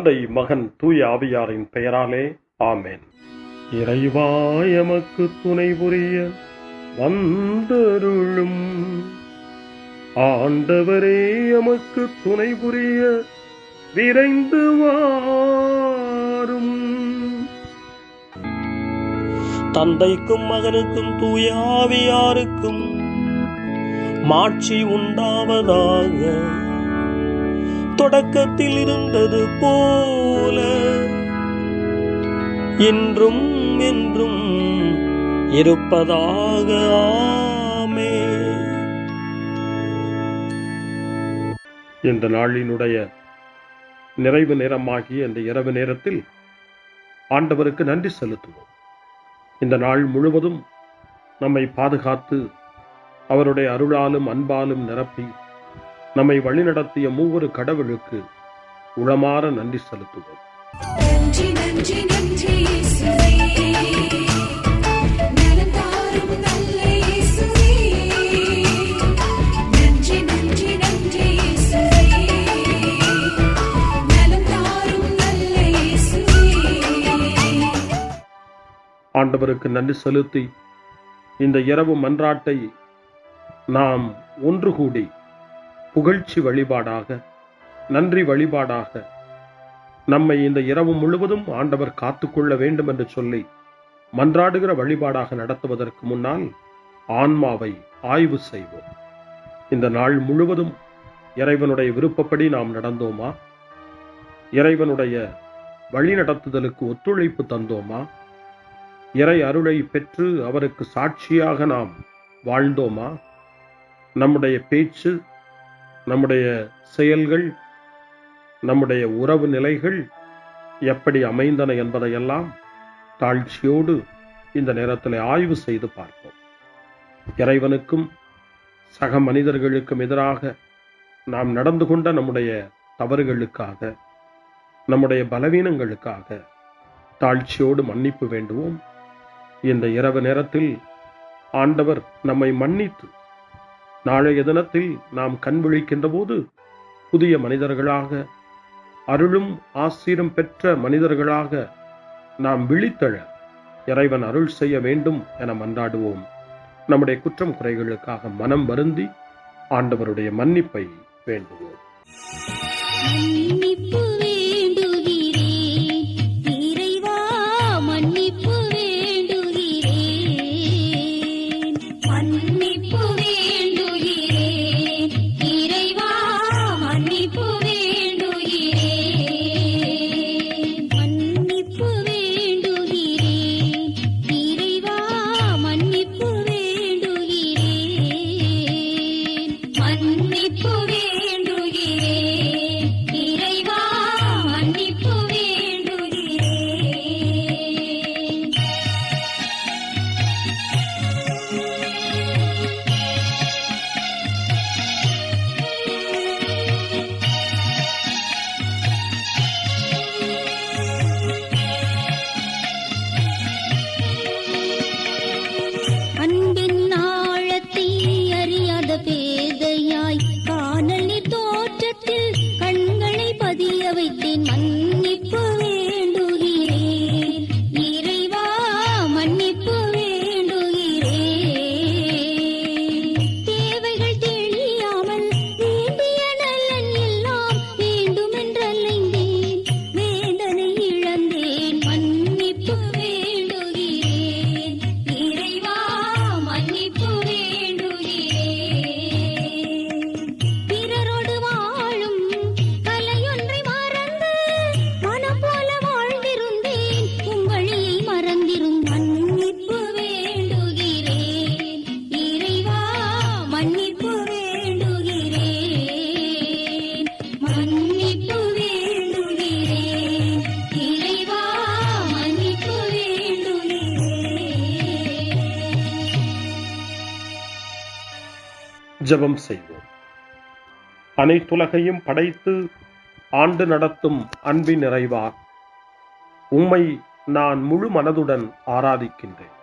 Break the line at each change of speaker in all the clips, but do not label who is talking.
தந்தை, மகன், தூய ஆவியாரின் பெயராலே ஆமென். இறைவா எமக்கு துணை புரிய வந்தருளும். ஆண்டவரே எமக்கு துணை புரிய விரைந்து வாரும்.
தந்தைக்கும் மகனுக்கும் தூய ஆவியாருக்கும் மாட்சி உண்டாவதாக. தொடக்கத்தில் இருந்தது போல இன்றும் என்றும் இருப்பதாக. ஆமென்.
இந்த நாளினுடைய நிறைவு நேரமாகிய இந்த இரவு நேரத்தில் ஆண்டவருக்கு நன்றி செலுத்துவோம். இந்த நாள் முழுவதும் நம்மை பாதுகாத்து அவருடைய அருளாலும் அன்பாலும் நிரப்பி நம்மை வழிநடத்திய மூவொரு கடவுளுக்கு உளமாற நன்றி செலுத்துவோம்.
நன்றி நன்றி நன்றி இயேசுவே, நலம் தாரும் நல்ல இயேசுவே. நன்றி நன்றி நன்றி இயேசுவே, நலம் தாரும் நல்ல இயேசுவே.
ஆண்டவருக்கு நன்றி செலுத்தி இந்த இரவு மன்றாட்டை நாம் ஒன்று கூடி புகழ்ச்சி வழிபாடாக, நன்றி வழிபாடாக நம்மை இந்த இரவு முழுவதும் ஆண்டவர் காத்துக்கொள்ள வேண்டும் என்று சொல்லி மன்றாடுகிற வழிபாடாக நடத்துவதற்கு முன்னால் ஆன்மாவை ஆய்வு செய்வோம். இந்த நாள் முழுவதும் இறைவனுடைய விருப்பப்படி நாம் நடந்தோமா? இறைவனுடைய வழிநடத்துதலுக்கு ஒத்துழைப்பு தந்தோமா? இறை அருளை பெற்று அவருக்கு சாட்சியாக நாம் வாழ்ந்தோமா? நம்முடைய பேச்சு, நம்முடைய செயல்கள், நம்முடைய உறவு நிலைகள் எப்படி அமைந்தன என்பதையெல்லாம் தாழ்ச்சியோடு இந்த நேரத்தில் ஆய்வு செய்து பார்ப்போம். இறைவனுக்கும் சக மனிதர்களுக்கும் எதிராக நாம் நடந்து கொண்ட நம்முடைய தவறுகளுக்காக, நம்முடைய பலவீனங்களுக்காக தாழ்ச்சியோடு மன்னிப்பு வேண்டுவோம். இந்த இரவு நேரத்தில் ஆண்டவர் நம்மை மன்னித்து நாளைய தினத்தில் நாம் கண் விழிக்கின்ற போது புதிய மனிதர்களாக, அருளும் ஆசீரும் பெற்ற மனிதர்களாக நாம் விழித்தெழ இறைவன் அருள் செய்ய வேண்டும் என மன்றாடுவோம். நம்முடைய குற்றம் குறைகளுக்காக மனம் வருந்தி ஆண்டவருடைய மன்னிப்பை வேண்டுவோம்.
மன்னிப்பு வேண்டுகிறேன் இறைவா, மன்னிப்பு வேண்டுகிறேன். மன்னிப்பு வேண்டுகிறேன் இறைவா, மன்னிப்பு வேண்டுகிறேன். மன்னிப்பு வேண்டுகிறேன் இறைவா, மன்னிப்பு வேண்டுகிறேன். மன்னிப்பு வேண்டுகிறேன் இறைவா, மன்னிப்பு வேண்டுகிறேன். அன்பின் ஆழத்தை அறியாத பேதையாய் காணல் நீர் தோற்றத்தில் கண்களை பதிய வைத்தேன். மன்னிப்பு வேண்டுகிறேன் இறைவா, மன்னிப்பு வேண்டுகிறேன். தேவைகள் தெளியாமல் வேண்டிய நலன் எல்லாம் வேண்டுமென்றலைந்தேன், வேதனை இழந்தேன். மன்னிப்பு வேண்டுகிறேன் இறைவா, மன்னிப்பு வேண்டுகிறேன். பிறரோடு வாழும் கலையொன்றை மறந்து மனம் போல வாழ்ந்திருந்தேன், உம் வழியை மறந்திரும். மன்னிப்பு வேண்டுகிறேன் இறைவா, மன்னிப்பு வேண்டுகிறேன். மன்னிப்பு வேண்டுகிறேன் இறைவா, மன்னிப்பு வேண்டுகிறேன்.
ஜெபம் செய்வோம். அனைத்துலகையும் படைத்து ஆண்டு நடத்தும் அன்பின் நிறைவா, உம்மை நான் முழு மனதுடன் ஆராதிக்கின்றேன்.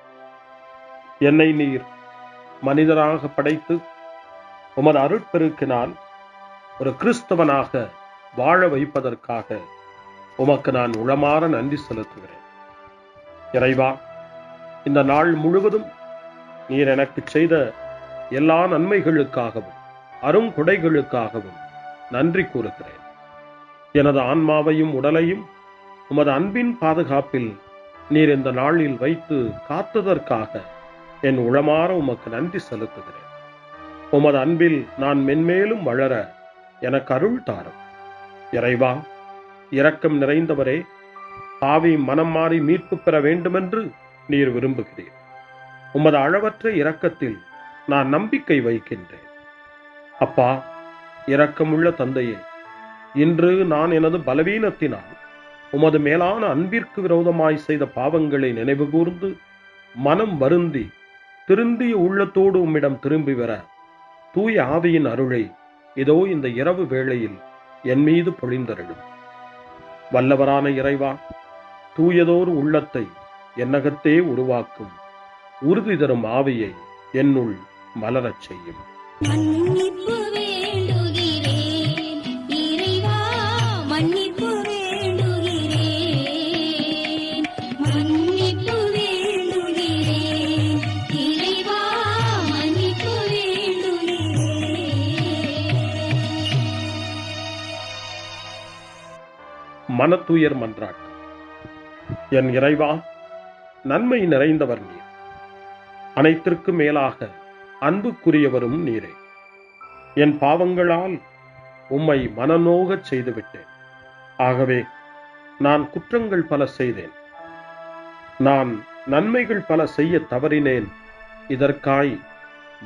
என்னை நீர் மனிதராக படைத்து உமது அருட்பெருக்கினால் ஒரு கிறிஸ்தவனாக வாழ வைப்பதற்காக உமக்கு நான் உளமாற நன்றி செலுத்துகிறேன். இறைவா, இந்த நாள் முழுவதும் நீர் எனக்கு செய்த எல்லா நன்மைகளுக்காகவும் அருங்கொடைகளுக்காகவும் நன்றி கூறுகிறேன். எனது ஆன்மாவையும் உடலையும் உமது அன்பின் பாதுகாப்பில் நீர் இந்த நாளில் வைத்து காத்ததற்காக என் உளமாற உமக்கு நன்றி செலுத்துகிறேன். உமது அன்பில் நான் மென்மேலும் வளர எனக்கு அருள் தாரும். இறைவா, இரக்கம் நிறைந்தவரே, பாவி மனம் மாறி மீட்பு பெற வேண்டுமென்று நீர் விரும்புகிறீர். உமது அளவற்ற இரக்கத்தில் நான் நம்பிக்கை வைக்கின்றேன். அப்பா, இரக்கமுள்ள தந்தையே, இன்று நான் எனது பலவீனத்தினால் உமது மேலான அன்பிற்கு விரோதமாய் செய்த பாவங்களை நினைவு கூர்ந்து மனம் வருந்தி திருந்திய உள்ளத்தோடு உம்மிடம் திரும்பி வர தூய ஆவியின் அருளை இதோ இந்த இரவு வேளையில் என் மீது பொழிந்தருளும். வல்லவரான இறைவா, தூயதோர் உள்ளத்தை என்னகத்தே உருவாக்கும் உறுதி தரும் ஆவியை என்னுள் மலரச் செய்யும்.
மன்னிப்பு வேண்டுகிறேன் இறைவா, மன்னிப்பு வேண்டுகிறேன், மன்னிப்பு வேண்டுகிறேன் இறைவா, மன்னிப்பு வேண்டுகிறேன்.
மனத்துயர் மன்றாட்டு. என் இறைவா, நன்மை நிறைந்தவர் நீர், அனைத்திற்கு மேலாக அன்புக்குரியவரும் நீரே. என் பாவங்களால் உம்மை மனநோகச் செய்துவிட்டேன். ஆகவே நான் குற்றங்கள் பல செய்தேன். நான் நன்மைகள் பல செய்ய தவறினேன். இதற்காய்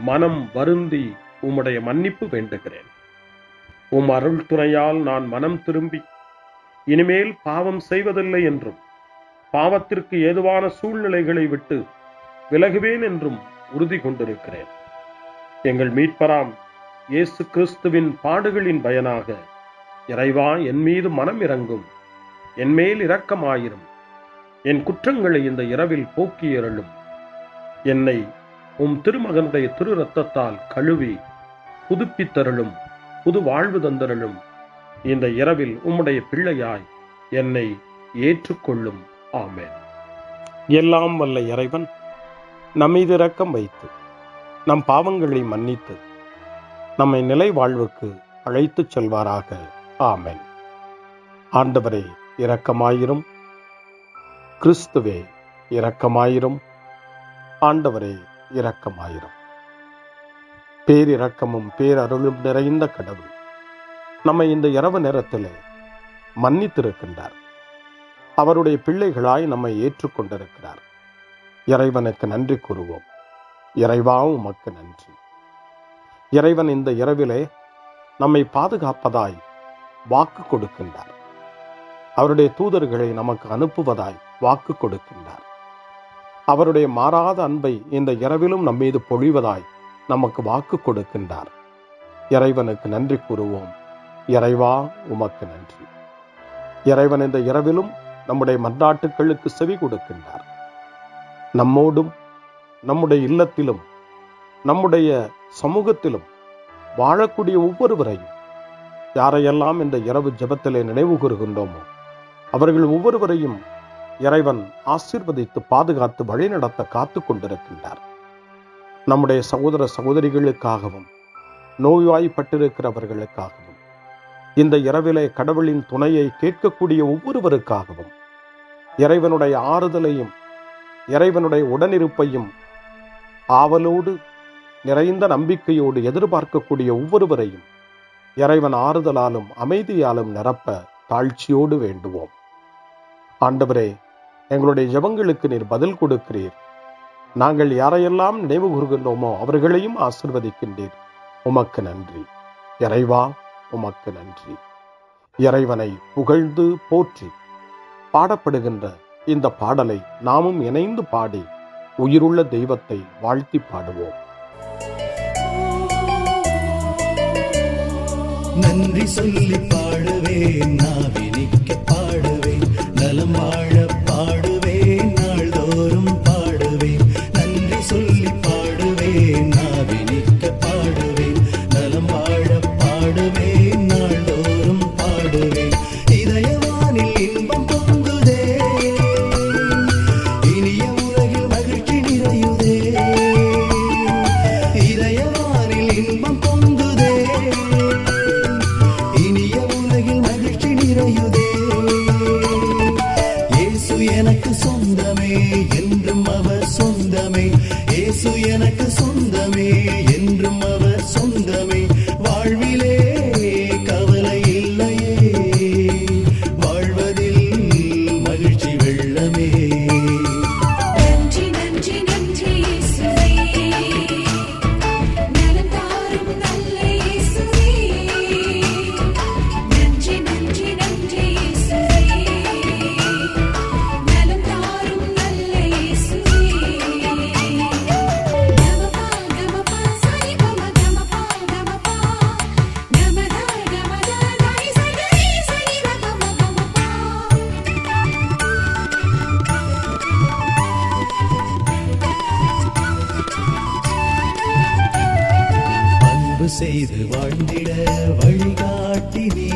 மனம் வருந்தி உம்முடைய மன்னிப்பு வேண்டுகிறேன். உம் அருள் துணையால் நான் மனம் திரும்பி இனிமேல் பாவம் செய்வதில்லை என்றும் பாவத்திற்கு ஏதுவான சூழ்நிலைகளை விட்டு விலகுவேன் என்றும் உறுதி கொண்டிருக்கிறேன். எங்கள் மீட்பராம் இயேசு கிறிஸ்துவின் பாடுகளின் பயனாக இறைவா, என் மீது மனம் இறங்கும், என் மேல் இரக்கமாயிரும். என் குற்றங்களை இந்த இரவில் போக்கி அருளும். என்னை உம் திருமகனுடைய திரு இரத்தத்தால் கழுவி புதுப்பித்தருளும், புது வாழ்வு தந்தருளும். இந்த இரவில் உம்முடைய பிள்ளையாய் என்னை ஏற்றுக்கொள்ளும். ஆமென். எல்லாம் வல்ல இறைவன் நம்மீது இரக்கம் வைத்து நம் பாவங்களை மன்னித்து நம்மை நிலை வாழ்வுக்கு அழைத்துச் செல்வாராக. ஆமென். ஆண்டவரே இரக்கமாயிரும். கிறிஸ்துவே இரக்கமாயிரும். ஆண்டவரே இரக்கமாயிரும். பேரிரக்கமும் பேரருளும் நிறைந்த கடவுள் நம்மை இந்த இரவு நேரத்திலே மன்னித்திருக்கின்றார். அவருடைய பிள்ளைகளாய் நம்மை ஏற்றுக்கொண்டிருக்கிறார். இறைவனுக்கு நன்றி கூறுவோம். இறைவா, உமக்கு நன்றி. இறைவன் இந்த இரவிலே நம்மை பாதுகாப்பதாய் வாக்கு கொடுக்கின்றார். அவருடைய தூதர்களை நமக்கு அனுப்புவதாய் வாக்கு கொடுக்கின்றார். அவருடைய மாறாத அன்பை இந்த இரவிலும் நம்மீது பொழிவதாய் நமக்கு வாக்கு கொடுக்கின்றார். இறைவனுக்கு நன்றி கூறுவோம். இறைவா, உமக்கு நன்றி. இறைவன் இந்த இரவிலும் நம்முடைய மன்றாட்டுக்களுக்கு செவி கொடுக்கின்றார். நம்மோடும் நம்முடைய இல்லத்திலும் நம்முடைய சமூகத்திலும் வாழக்கூடிய ஒவ்வொருவரையும், யாரையெல்லாம் இந்த இரவு ஜெபத்திலே நினைவு கூறுகின்றோமோ அவர்கள் ஒவ்வொருவரையும் இறைவன் ஆசீர்வதித்து பாதுகாத்து வழிநடத்த காத்து கொண்டிருக்கின்றார். நம்முடைய சகோதர சகோதரிகளுக்காகவும் நோய்வாய்ப்பட்டிருக்கிறவர்களுக்காகவும் இந்த இரவிலே கடவுளின் துணையை கேட்கக்கூடிய ஒவ்வொருவருக்காகவும் இறைவனுடைய ஆறுதலையும் இறைவனுடைய உடனிருப்பையும் ஆவலோடு நிறைந்த நம்பிக்கையோடு எதிர்பார்க்கக்கூடிய ஒவ்வொருவரையும் இறைவன் ஆறுதலாலும் அமைதியாலும் நிரப்ப தாழ்ச்சியோடு வேண்டுவோம். ஆண்டவரே, எங்களுடைய ஜெபங்களுக்கு நீர் பதில் கொடுக்கிறீர். நாங்கள் யாரையெல்லாம் நினைவு கூறுகின்றோமோ அவர்களையும் ஆசீர்வதிக்கின்றீர். உமக்கு நன்றி. இறைவா, உமக்கு நன்றி. இறைவனை புகழ்ந்து போற்றி பாடப்படுகின்ற இந்த பாடலை நாமும் இணைந்து பாடி உயிருள்ள தெய்வத்தை வாழ்த்தி பாடுவோம்.
நன்றி சொல்லி பாடுவேன், நாவினிக்க பாடுவேன், நலம் வாழ பாடுவேன், நாள்தோறும் பாடுவேன். நன்றி சொல்லி பாடுவேன், நாவினிக்க பாடுவேன், நலம் வாழ பாடுவேன், நாள்தோறும் பாடுவேன். இதயவானில் எனக்கு சொந்தமே, என்றும் அவர் சொந்தமே. இயேசு எனக்கு சொந்தமே, என்றும் அவர் சொந்தமே. வாழ்விலே கவலை இல்லையே, வாழ்வதில் மகிழ்ச்சி வெள்ளமே.
நன்றி நன்றி நன்றி இயேசுவே, நலம் தாரும் நல்ல இயேசுவே. நன்றி நன்றி நன்றி இயேசுவே, நலம் தாரும் நல்ல இயேசுவே. கமபா கமபா சரி கமபா கமபா கமதா கமதா தாய் சரி சரி கமபா.
அன்பு செய்து வாழ்ந்திட வழிகாட்டினே,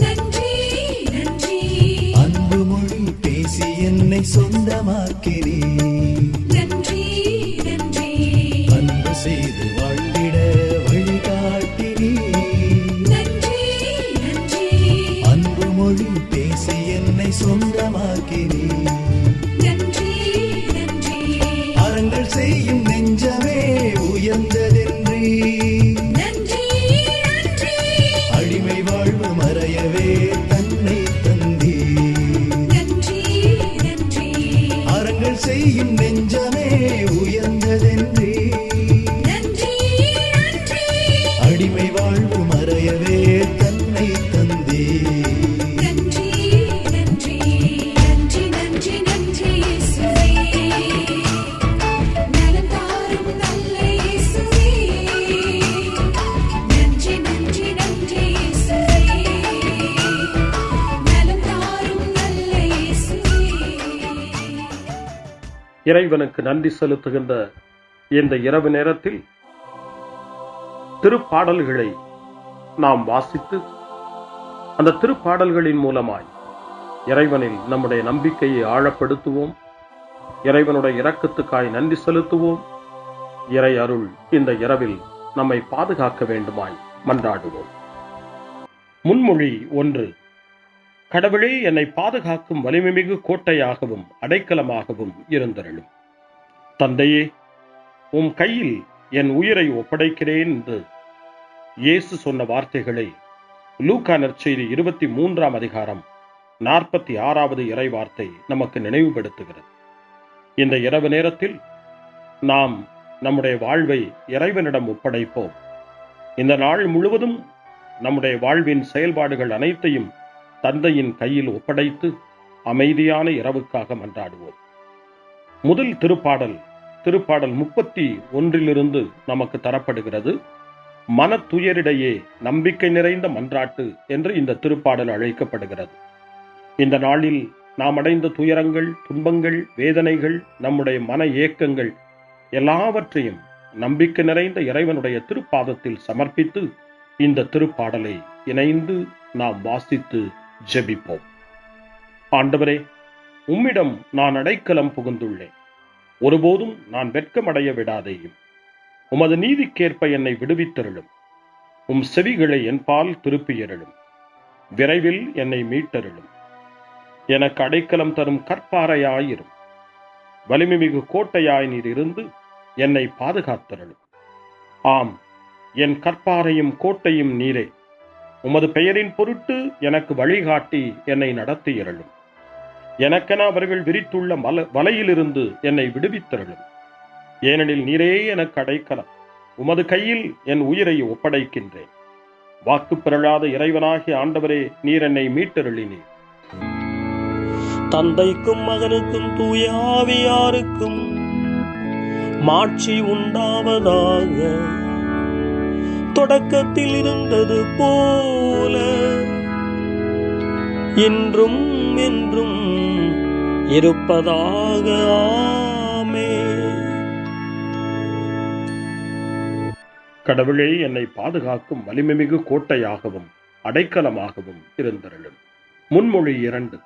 நன்றி நன்றி
அன்பு மொழி பேசி என்னை சொந்தமாக்கினே.
நன்றி நன்றி
அன்பு செய்து வாழ்ந்திட வழிகாட்டினே,
நன்றி நன்றி
அன்பு மொழி பேசி என்னை சொந்தமாக்கினே.
நன்றி நன்றி
அறங்கள் செய்யும் நெஞ்சமே உயர்ந்ததென்றே,
நன்றி நன்றி
அடிமை வாழ்வு மறையவே தன்னை தந்தே.
நன்றி நன்றி
அறங்கள் செய்யும் நெஞ்சமே உயர்ந்ததென்றே,
நன்றி நன்றி
அடிமை வாழ்வு மறையவே தன்னை தந்தே.
நன்றி நன்றி நன்றி நன்றி நன்றி இயேசுவே, நலம் தாரும் நல்ல இயேசுவே. நன்றி நன்றி நன்றி இயேசுவே, நலம் தாரும் நல்ல இயேசுவே.
இறைவனுக்கு நன்றி செலுத்துகின்ற இந்த இரவு நேரத்தில் திருப்பாடல்களை நாம் வாசித்து அந்த திருப்பாடல்களின் மூலமாய் இறைவனில் நம்முடைய நம்பிக்கையை ஆழப்படுத்துவோம். இறைவனுடைய இரக்கத்துக்காய் நன்றி செலுத்துவோம். இறை அருள் இந்த இரவில் நம்மை பாதுகாக்க வேண்டுமாய் மன்றாடுவோம். முன்மொழி 1. கடவுளே, என்னை பாதுகாக்கும் வலிமைமிகு கோட்டையாகவும் அடைக்கலமாகவும் இருந்தருளும். தந்தையே, உம் கையில் என் உயிரை ஒப்படைக்கிறேன் என்று இயேசு சொன்ன வார்த்தைகளை லூக்கா நற்செய்தி 23ஆம் அதிகாரம் 46வது இறை வார்த்தை நமக்கு நினைவுபடுத்துகிறது. இந்த இரவு நேரத்தில் நாம் நம்முடைய வாழ்வை இறைவனிடம் ஒப்படைப்போம். இந்த நாள் முழுவதும் நம்முடைய வாழ்வின் செயல்பாடுகள் அனைத்தையும் தந்தையின் கையில் ஒப்படைத்து அமைதியான இரவுக்காக மன்றாடுவோம். முதல் திருப்பாடல் 31 நமக்கு தரப்படுகிறது. மனத்துயரிடையே நம்பிக்கை நிறைந்த மன்றாட்டு என்று இந்த திருப்பாடல் அழைக்கப்படுகிறது. இந்த நாளில் நாம் அடைந்த துயரங்கள், துன்பங்கள், வேதனைகள், நம்முடைய மன ஏக்கங்கள் எல்லாவற்றையும் நம்பிக்கை நிறைந்த இறைவனுடைய திருப்பாதத்தில் சமர்ப்பித்து இந்த திருப்பாடலை இணைந்து நாம் வாசித்து ஜெபிப்போம். ஆண்டவரே, உம்மிடம் நான் அடைக்கலம் புகுந்துள்ளேன். ஒருபோதும் நான் வெட்கமடைய விடாதேயும். உமது நீதிக்கேற்ப என்னை விடுவித்தருளும். உம் செவிகளை என்பால் திருப்பியருளும். விரைவில் என்னை மீட்டருளும். எனக்கு அடைக்கலம் தரும் கற்பாறையாயிரும். வலிமைமிகு கோட்டையாய் நீர் இருந்து என்னை பாதுகாத்தருளும். ஆம், என் கற்பாறையும் கோட்டையும் நீரே. உமது பெயரின் பொருட்டு எனக்கு வழிகாட்டி என்னை நடத்தியருளும். எனக்கென அவர்கள் விரித்துள்ள வலையிலிருந்து என்னை விடுவித்தருளும். ஏனெனில் நீரே எனக்கு அடைக்கலம். உமது கையில் என் உயிரை ஒப்படைக்கின்றேன். வாக்கு பிறழாத இறைவனாகிய ஆண்டவரே, நீர் என்னை மீட்டருளினீர்.
தந்தைக்கும் மகனுக்கும் தூய ஆவியாருக்கும் மாட்சி உண்டாவதாக. தொடக்கத்தில் இருந்தது போல இன்றும் என்றும் இருப்பதாக. ஆமென்.
கடவுளே, என்னை பாதுகாக்கும் வலிமைமிகு கோட்டையாகவும் அடைக்கலமாகவும் இருந்தருளும். முன்மொழி 2.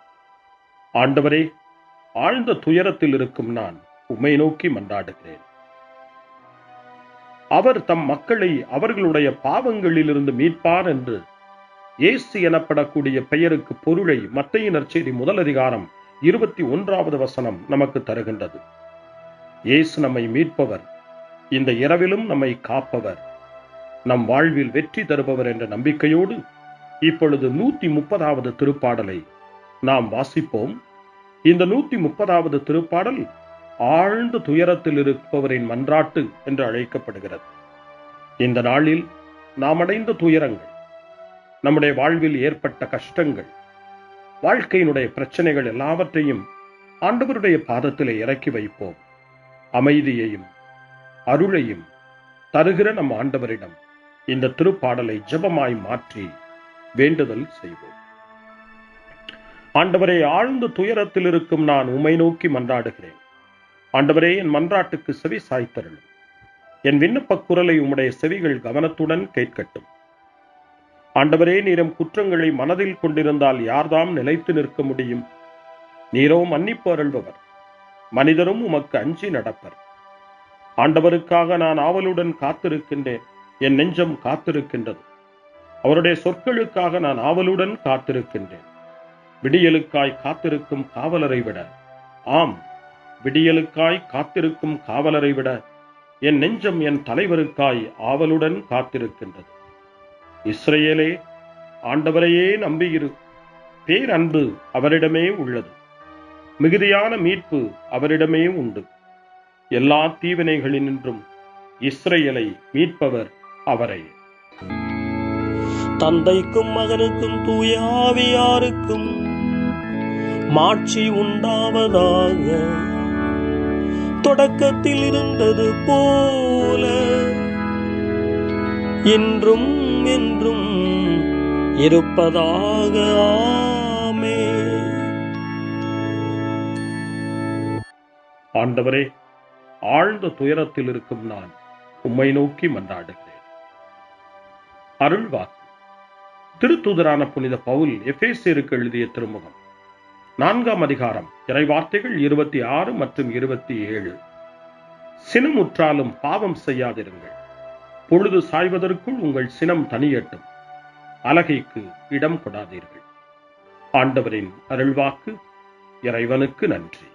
ஆண்டவரே, ஆழ்ந்த துயரத்தில் இருக்கும் நான் உம்மை நோக்கி மன்றாடுகிறேன். அவர் தம் மக்களை அவர்களுடைய பாவங்களிலிருந்து மீட்பார் என்று இயேசு எனப்படக்கூடிய பெயருக்கு பொருளை மத்தேயு நற்செய்தி 1 அதிகாரம் 21வது வசனம் நமக்கு தருகின்றது. இயேசு நம்மை மீட்பவர், இந்த இரவிலும் நம்மை காப்பவர், நம் வாழ்வில் வெற்றி தருபவர் என்ற நம்பிக்கையோடு இப்பொழுது 130வது திருப்பாடலை நாம் வாசிப்போம். இந்த 130வது திருப்பாடல் ஆழ்ந்த துயரத்தில் இருப்பவரின் மன்றாட்டு என்று அழைக்கப்படுகிறது. இந்த நாளில் நாம் அடைந்த துயரங்கள், நம்முடைய வாழ்வில் ஏற்பட்ட கஷ்டங்கள், வாழ்க்கையினுடைய பிரச்சனைகள் எல்லாவற்றையும் ஆண்டவருடைய பாதத்திலே இறக்கி வைப்போம். அமைதியையும் அருளையும் தருகிற நம் ஆண்டவரிடம் இந்த திருப்பாடலை ஜெபமாய் மாற்றி வேண்டுதல் செய்வோம். ஆண்டவரே, ஆழ்ந்த துயரத்தில் இருக்கும் நான் உம்மை நோக்கி மன்றாடுகிறேன். ஆண்டவரே, என் மன்றாட்டுக்கு செவி சாய்த்தருளும். என் விண்ணப்ப குரலை உம்முடைய செவிகள் கவனத்துடன் கேட்கட்டும். ஆண்டவரே, நீரும் குற்றங்களை மனதில் கொண்டிருந்தால் யார்தாம் நிலைத்து நிற்க முடியும்? நீரோ மன்னிப்பு அருள்பவர், மனிதரும் உமக்கு அஞ்சி நடப்பர். ஆண்டவருக்காக நான் ஆவலுடன் காத்திருக்கின்றேன், என் நெஞ்சம் காத்திருக்கின்றது. அவருடைய சொற்களுக்காக நான் ஆவலுடன் காத்திருக்கின்றேன். விடியலுக்காய் காத்திருக்கும் காவலரை விட, ஆம், விடியலுக்காய் காத்திருக்கும் காவலரை விட என் நெஞ்சம் என் தலைவருக்காய் ஆவலுடன் காத்திருக்கின்றது. இஸ்ரவேலே, ஆண்டவரையே நம்பியிரு. பேரன்பு அவரிடமே உள்ளது, மிகுதியான மீட்பு அவரிடமே உண்டு. எல்லா தீவினைகளினின்றும் இஸ்ரவேலை மீட்பவர் அவரே.
தந்தைக்கும் மகனுக்கும் தூய ஆவியாருக்கும் மாட்சி உண்டாவதாக. தொடக்கத்தில் இருந்தது போல இன்றும் என்றும் இருப்பதாக. ஆமென்.
ஆண்டவரே, ஆழ்ந்த துயரத்தில் இருக்கும் நான் உம்மை நோக்கி மன்றாடுகிறேன். அருள்வாக்கு. திருத்தூதரான புனித பவுல் எபேசியருக்கு எழுதிய திருமுகம் 4ஆம் அதிகாரம் இறைவார்த்தைகள் 26 மற்றும் 27. சினமுற்றாலும் பாவம் செய்யாதிருங்கள். பொழுது சாய்வதற்குள் உங்கள் சினம் தனியட்டும். அலகைக்கு இடம் கொடாதீர்கள். ஆண்டவரின் அருள்வாக்கு. இறைவனுக்கு நன்றி.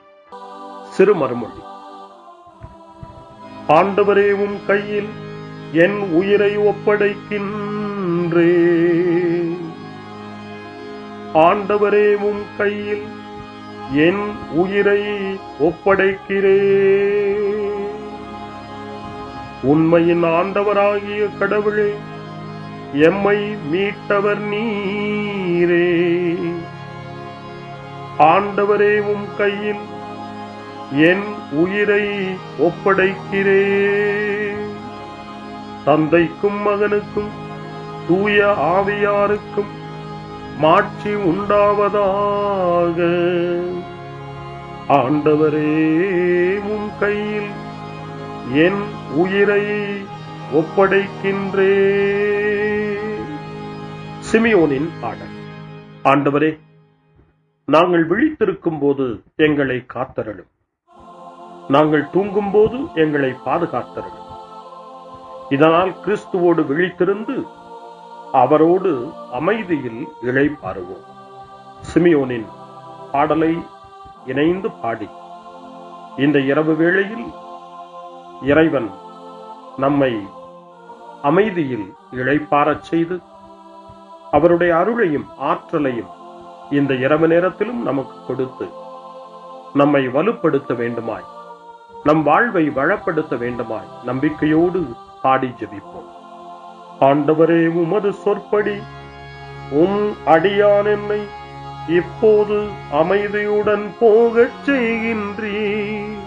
சிறுமறுமொழி. ஆண்டவரே, உம் கையில் என் உயிரை ஒப்படைக்கின்றேன். ஆண்டவரே, உம் கையில் என் உயிரை ஒப்படைக்கிறேன். உண்மையின் ஆண்டவராகிய கடவுளே, எம்மை மீட்டவர் நீரே. ஆண்டவரே, உம் கையில் என் உயிரை ஒப்படைக்கிறேன். தந்தைக்கும் மகனுக்கும் தூய ஆவியாருக்கும் மாட்சி உண்டாவதாக. ஆண்டவரே, உம் கையில் என் உயிரை ஒப்படைக்கின்றேன். சிமியோனின் பாடல். ஆண்டவரே, நாங்கள் விழித்திருக்கும் போது எங்களை காத்தருளும். நாங்கள் தூங்கும் போது எங்களை பாதுகாத்தருளும். இதனால் கிறிஸ்துவோடு விழித்திருந்து அவரோடு அமைதியில் இளைப்பாறுவோம். சிமியோனின் பாடலை இணைந்து பாடி இந்த இரவு வேளையில் இறைவன் நம்மை அமைதியில் இளைப்பாறச் செய்து அவருடைய அருளையும் ஆற்றலையும் இந்த இரவு நேரத்திலும் நமக்கு கொடுத்து நம்மை வலுப்படுத்த வேண்டுமாய், நம் வாழ்வை வளப்படுத்த வேண்டுமாய் நம்பிக்கையோடு பாடி ஜெபிப்போம். ஆண்டவரே, உமது சொற்படி உம் அடியான் என்னை இப்போது அமைதியுடன் போகச் செய்கின்றீர்.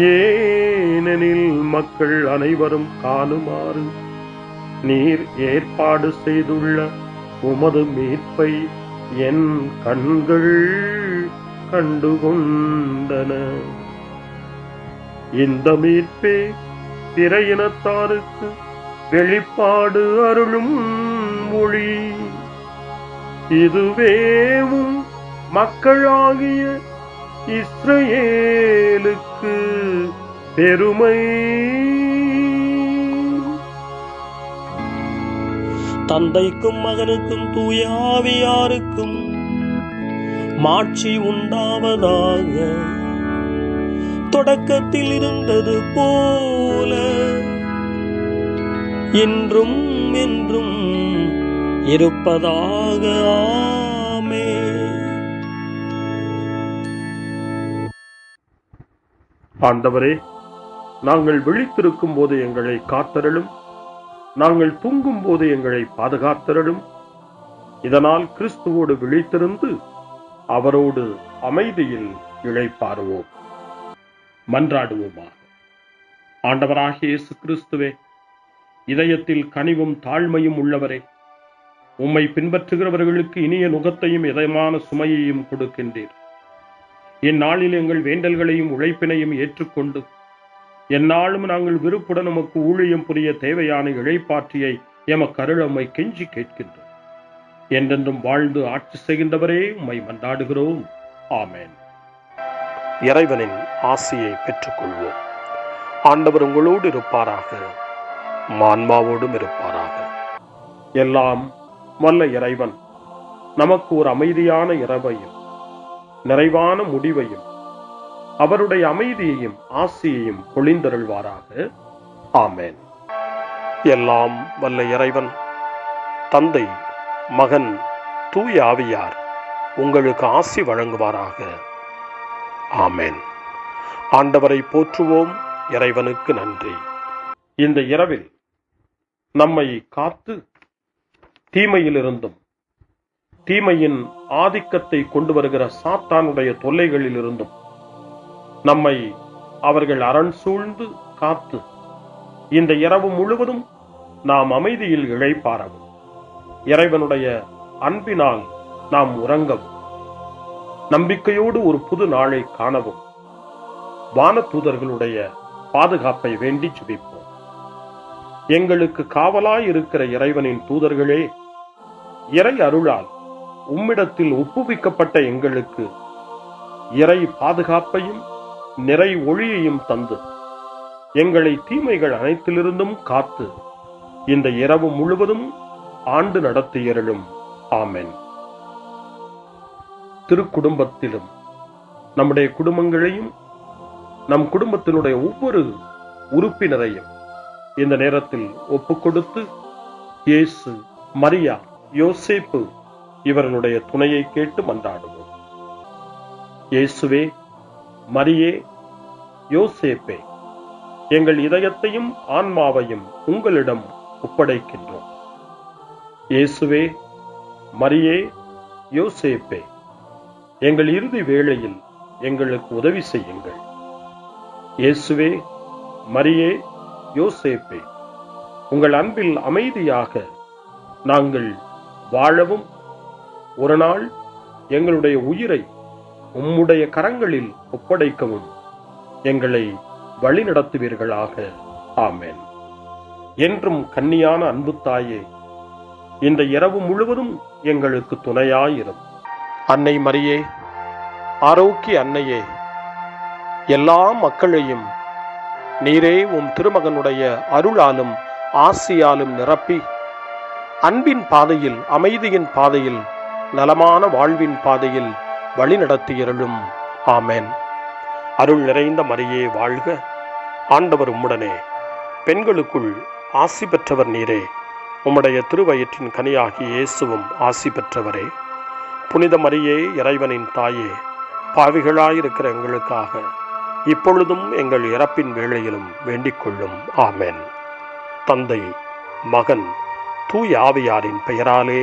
ஏனெனில் மக்கள் அனைவரும் காணுமாறு நீர் ஏற்பாடு செய்துள்ள உமது மீட்பை என் கண்கள் கண்டுகொண்டன. இந்த மீட்பே பிற இனத்தாருக்கு வெளிப்பாடு அருளும் மொழி. இதுவேவும் மக்களாகிய இஸ்ரவேலுக்கு பெருமை.
தந்தைக்கும் மகனுக்கும் தூய ஆவியாருக்கும் மாட்சி உண்டாவதாக. தொடக்கத்தில் இருந்தது போல இன்றும் என்றும் இருப்பதாக. ஆமென்.
ஆண்டவரே, நாங்கள் விழித்திருக்கும் போது எங்களை காத்தருளும், நாங்கள் தூங்கும் போது எங்களை பாதுகாத்தருளும். இதனால் கிறிஸ்துவோடு விழித்திருந்து அவரோடு அமைதியில் இளைப்பாறுவோம். மன்றாடுவோமாக. ஆண்டவராகிய இயேசு கிறிஸ்துவே, இதயத்தில் கனிவும் தாழ்மையும் உள்ளவரே, உம்மை பின்பற்றுகிறவர்களுக்கு இனிய நுகத்தையும் இதயமான சுமையையும் கொடுக்கின்றீர். இந்நாளில் எங்கள் வேண்டல்களையும் உழைப்பினையும் ஏற்றுக்கொண்டு எந்நாளும் நாங்கள் விருப்புடன் உமக்கு ஊழியம் புரிய தேவையான இளைப்பாற்றியை எமக்கு அருள உம்மை கெஞ்சி கேட்கின்றோம். என்றென்றும் வாழ்ந்து ஆட்சி செய்கின்றவரே, உம்மை மன்றாடுகிறோம். ஆமென். இறைவனின் ஆசியை பெற்றுக்கொள்வோம். ஆண்டவர் உங்களோடு இருப்பாராக, ஆன்மாவோடும் இருப்பாராக. எல்லாம் வல்ல இறைவன் நமக்கு ஒரு அமைதியான இரவையும் நிறைவான முடிவையும் அவருடைய அமைதியையும் ஆசியையும் பொழிந்தருள்வாராக. ஆமென். எல்லாம் வல்ல இறைவன் தந்தை, மகன், தூய ஆவியார் உங்களுக்கு ஆசி வழங்குவாராக. ஆமென். ஆண்டவரை போற்றுவோம். இறைவனுக்கு நன்றி. இந்த இரவில் நம்மை காத்து தீமையிலிருந்தும் தீமையின் ஆதிக்கத்தை கொண்டு வருகிற சாத்தானுடைய தொல்லைகளிலிருந்தும் நம்மை அவர்கள் அரண் சூழ்ந்து காத்து இந்த இரவு முழுவதும் நாம் அமைதியில் இளைப்பாறவும், இறைவனுடைய அன்பினால் நாம் உறங்கவும், நம்பிக்கையோடு ஒரு புது நாளை காணவும் வானதூதர்களுடைய பாதுகாப்பை வேண்டி ஜெபிப்போம். எங்களுக்கு காவலாய் இருக்கிற இறைவனின் தூதர்களே, இறை அருளால் உம்மிடத்தில் ஒப்புவிக்கப்பட்ட எங்களுக்கு இறை பாதுகாப்பையும் நிறை ஒளியையும் தந்து எங்களை தீமைகள் அனைத்திலிருந்தும் காத்து இந்த இரவு முழுவதும் ஆண்டு நடத்தியருளும். ஆமென். திருக்குடும்பத்திலும் நம்முடைய குடும்பங்களையும் நம் குடும்பத்தினுடைய ஒவ்வொரு உறுப்பினரையும் இந்த நேரத்தில் ஒப்புக்கொடுத்து இயேசு, மரியா, யோசேப்பு இவர்களுடைய துணையை கேட்டு மன்றாடுவோம். இயேசுவே, மரியே, யோசேப்பே, எங்கள் இதயத்தையும் ஆன்மாவையும் உங்களிடம் ஒப்படைக்கின்றோம். இயேசுவே, மரியே, யோசேப்பே, எங்கள் இறுதி வேளையில் எங்களுக்கு உதவி செய்யுங்கள். இயேசுவே, மரியே, யோசேப்பே, உங்கள் அன்பில் அமைதியாக நாங்கள் வாழவும் ஒரு நாள் எங்களுடைய உயிரை உம்முடைய கரங்களில் ஒப்படைக்கவும் எங்களை வழிநடத்துவீர்களாக. ஆமென். என்றும் கன்னியான அன்பு தாயே, இந்த இரவு முழுவதும் எங்களுக்கு துணையாயிரும். அன்னை மரியே, ஆரோக்கிய அன்னையே, எல்லா மக்களையும் நீரே உம் திருமகனுடைய அருளாலும் ஆசியாலும் நிரப்பி அன்பின் பாதையில், அமைதியின் பாதையில், நலமான வாழ்வின் பாதையில் வழிநடத்தியருளும். ஆமென். அருள் நிறைந்த மரியே வாழ்க. ஆண்டவர் உம்முடனே, பெண்களுக்குள் ஆசி பெற்றவர் நீரே. உம்முடைய திருவயிற்றின் கனியாகிய இயேசுவும் ஆசி பெற்றவரே. புனித மரியே, இறைவனின் தாயே, பாவிகளாயிருக்கிற எங்களுக்காக இப்பொழுதும் எங்கள் இறப்பின் வேளையிலும் வேண்டிக் கொள்ளும். ஆமென். தந்தை, மகன், தூய ஆவியாரின் பெயராலே